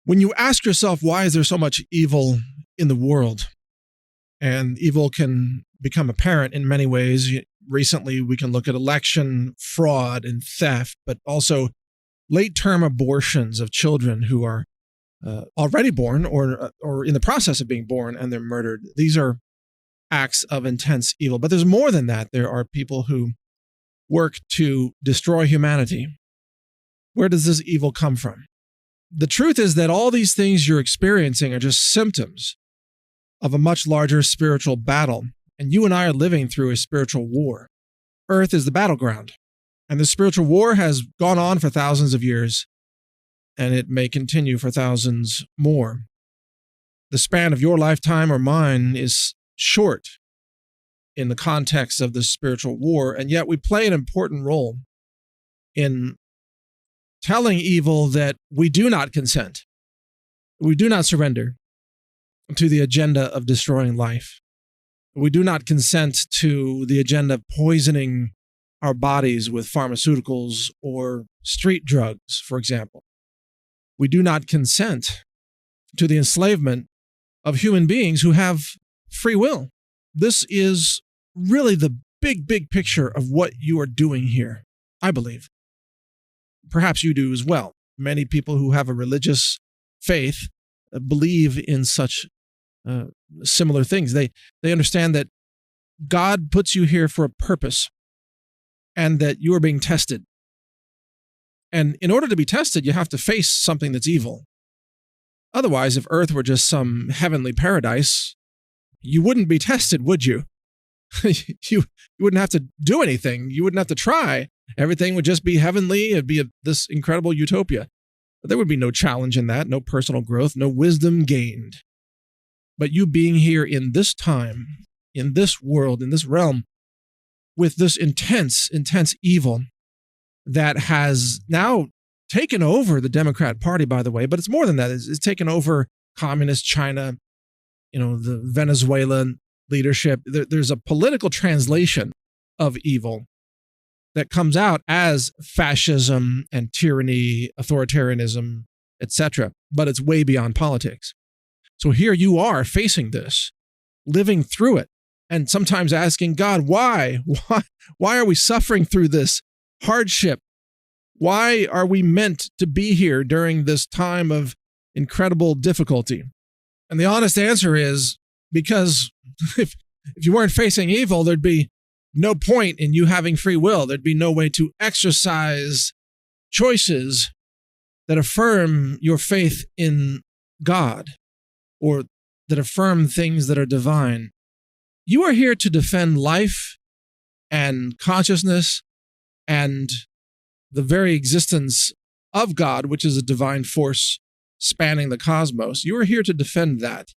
When you ask yourself, why is there so much evil in the world? And evil can become apparent in many ways. Recently, we can look at election fraud and theft, but also late-term abortions of children who are already born or in the process of being born, and they're murdered. These are acts of intense evil. But there's more than that. There are people who work to destroy humanity. Where does this evil come from? The truth is that all these things you're experiencing are just symptoms of a much larger spiritual battle. And you and I are living through a spiritual war. Earth is the battleground. And the spiritual war has gone on for thousands of years, and it may continue for thousands more. The span of your lifetime or mine is short in the context of the spiritual war, and yet we play an important role in telling evil that we do not consent. We do not surrender to the agenda of destroying life. We do not consent to the agenda of poisoning our bodies with pharmaceuticals or street drugs, for example. We do not consent to the enslavement of human beings who have free will. This is really the big picture of what you are doing here, I believe. Perhaps you do as well. Many people who have a religious faith believe in such similar things. They understand that God puts you here for a purpose and that you are being tested. And in order to be tested, you have to face something that's evil. Otherwise, if Earth were just some heavenly paradise, you wouldn't be tested, would you? You wouldn't have to do anything. You wouldn't have to try. Everything would just be heavenly. It'd be this incredible utopia. But there would be no challenge in that, no personal growth, no wisdom gained. But you being here in this time, in this world, in this realm, with this intense evil that has now taken over the Democrat Party, by the way, but it's more than that. It's taken over communist China, the Venezuelan leadership. There's a political translation of evil that comes out as fascism and tyranny, authoritarianism, etc. But it's way beyond politics. So here you are facing this, living through it, and sometimes asking God, why? Why are we suffering through this hardship? Why are we meant to be here during this time of incredible difficulty? And the honest answer is because if you weren't facing evil, there'd be no point in you having free will. There'd be no way to exercise choices that affirm your faith in God or that affirm things that are divine. You are here to defend life and consciousness and the very existence of God, which is a divine force spanning the cosmos. You are here to defend that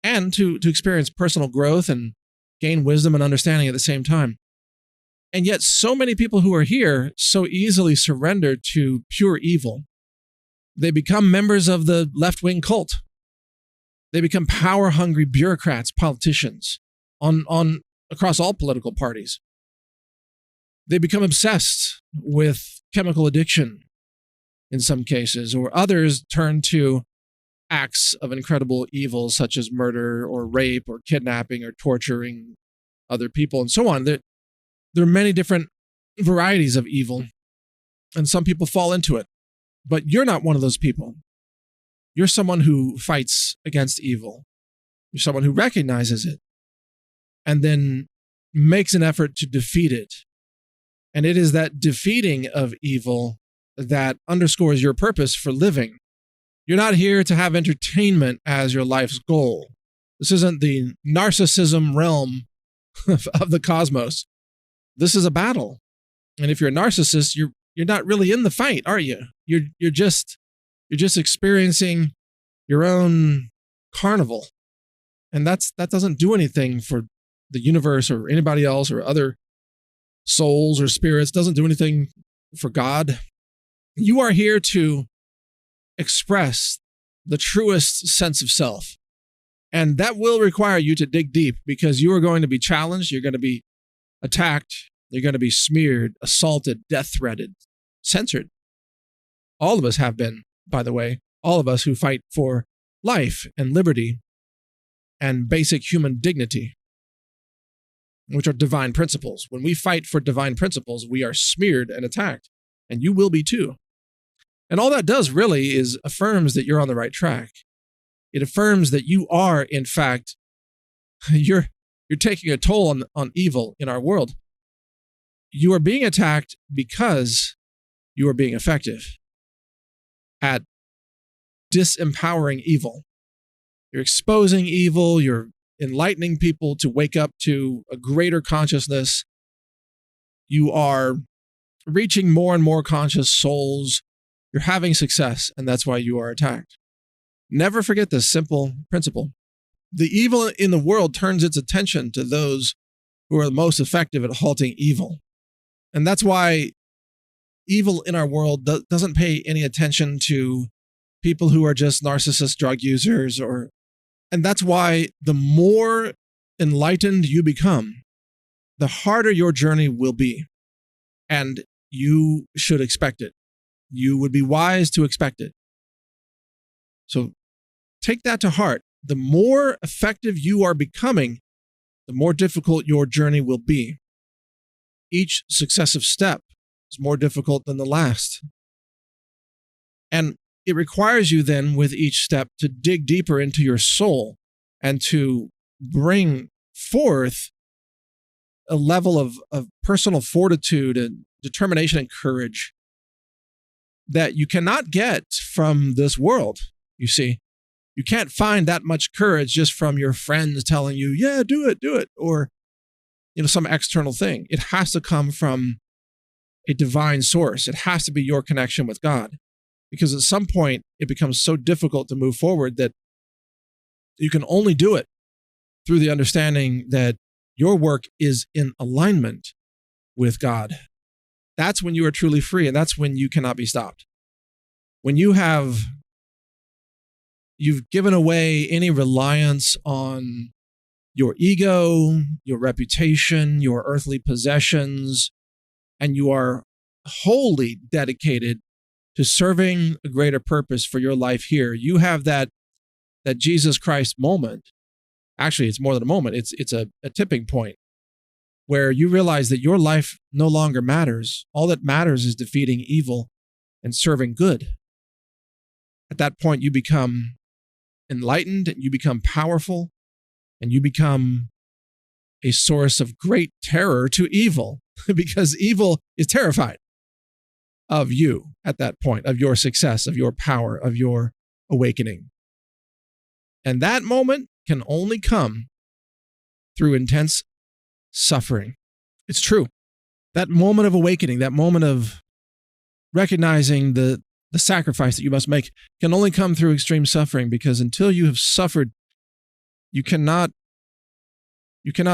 and to experience personal growth and gain wisdom and understanding at the same time. And yet so many people who are here so easily surrender to pure evil. They become members of the left-wing cult. They become power-hungry bureaucrats, politicians on across all political parties. They become obsessed with chemical addiction in some cases, or others turn to acts of incredible evil such as murder or rape or kidnapping or torturing other people and so on. There are many different varieties of evil, and some people fall into it. But you're not one of those people. You're someone who fights against evil. You're someone who recognizes it and then makes an effort to defeat it. And it is that defeating of evil that underscores your purpose for living. You're not here to have entertainment as your life's goal. This isn't the narcissism realm of the cosmos. This is a battle. And if you're a narcissist, you're not really in the fight, are you? You're just experiencing your own carnival. And that doesn't do anything for the universe or anybody else or other souls or spirits. Doesn't do anything for God. You are here to express the truest sense of self. And that will require you to dig deep because you are going to be challenged. You're going to be attacked. You're going to be smeared, assaulted, death threatened, censored. All of us have been, by the way. all of us who fight for life and liberty and basic human dignity, which are divine principles. When we fight for divine principles, we are smeared and attacked, and you will be too. And all that does really is affirms that you're on the right track. It affirms that you are, in fact, you're taking a toll on evil in our world. You are being attacked because you are being effective at disempowering evil. You're exposing evil. You're enlightening people to wake up to a greater consciousness. You are reaching more and more conscious souls. You're having success, and that's why you are attacked. Never forget this simple principle. The evil in the world turns its attention to those who are most effective at halting evil. And that's why evil in our world doesn't pay any attention to people who are just narcissist drug users, and that's why the more enlightened you become, the harder your journey will be. And you should expect it. You would be wise to expect it. So take that to heart. The more effective you are becoming, the more difficult your journey will be. Each successive step is more difficult than the last. And it requires you then, with each step, to dig deeper into your soul and to bring forth a level of personal fortitude and determination and courage that you cannot get from this world. You see, you can't find that much courage just from your friends telling you, yeah, do it, or some external thing. It has to come from a divine source. It has to be your connection with God. Because at some point, it becomes so difficult to move forward that you can only do it through the understanding that your work is in alignment with God. That's when you are truly free, and that's when you cannot be stopped. When you've given away any reliance on your ego, your reputation, your earthly possessions, and you are wholly dedicated to serving a greater purpose for your life here, you have that Jesus Christ moment. Actually, it's more than a moment. It's a tipping point where you realize that your life no longer matters. All that matters is defeating evil and serving good. At that point, you become enlightened, and you become powerful, and you become a source of great terror to evil, because evil is terrified of you at that point, of your success, of your power, of your awakening. And that moment can only come through intense suffering. It's true. That moment of awakening, that moment of recognizing the sacrifice that you must make can only come through extreme suffering, because until you have suffered, you cannot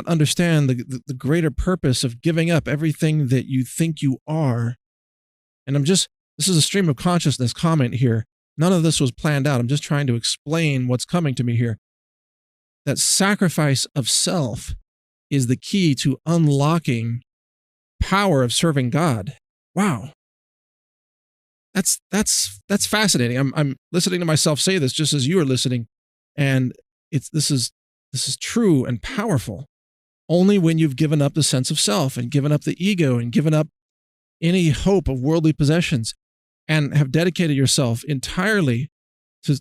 understand the greater purpose of giving up everything that you think you are. And this is a stream of consciousness comment here. None of this was planned out. I'm just trying to explain what's coming to me here. That sacrifice of self is the key to unlocking power of serving God. Wow. That's fascinating. I'm listening to myself say this just as you are listening, and this is true and powerful. Only when you've given up the sense of self and given up the ego and given up any hope of worldly possessions and have dedicated yourself entirely to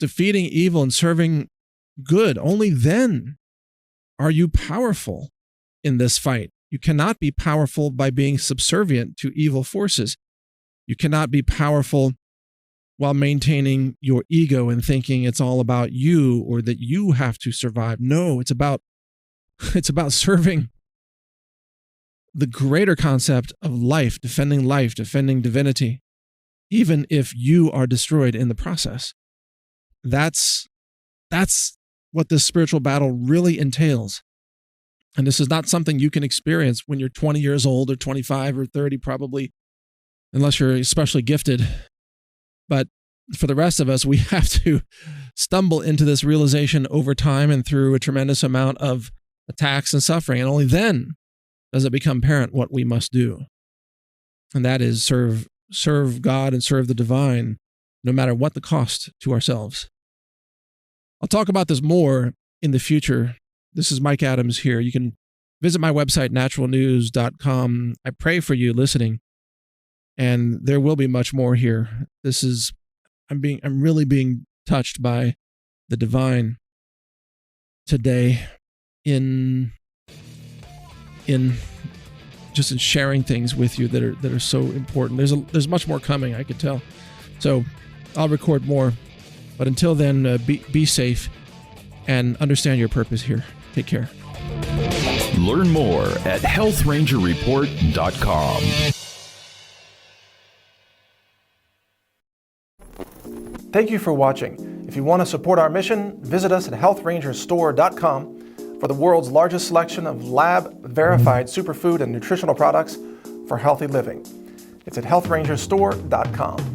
defeating evil and serving good, only then are you powerful in this fight. You cannot be powerful by being subservient to evil forces. You cannot be powerful while maintaining your ego and thinking it's all about you or that you have to survive. No, it's about serving the greater concept of life, defending divinity, even if you are destroyed in the process. That's what this spiritual battle really entails. And this is not something you can experience when you're 20 years old or 25 or 30, probably, unless you're especially gifted. But for the rest of us, we have to stumble into this realization over time and through a tremendous amount of attacks and suffering. And only then does it become apparent what we must do. And that is serve God and serve the divine no matter what the cost to ourselves. I'll talk about this more in the future. This is Mike Adams here. You can visit my website, naturalnews.com. I pray for you listening, and there will be much more here. I'm really being touched by the divine today in sharing things with you that are so important. There's much more coming, I could tell. So I'll record more. But until then, be safe and understand your purpose here. Take care. Learn more at healthrangerreport.com. Thank you for watching. If you want to support our mission, visit us at healthrangerstore.com for the world's largest selection of lab-verified superfood and nutritional products for healthy living. It's at healthrangerstore.com.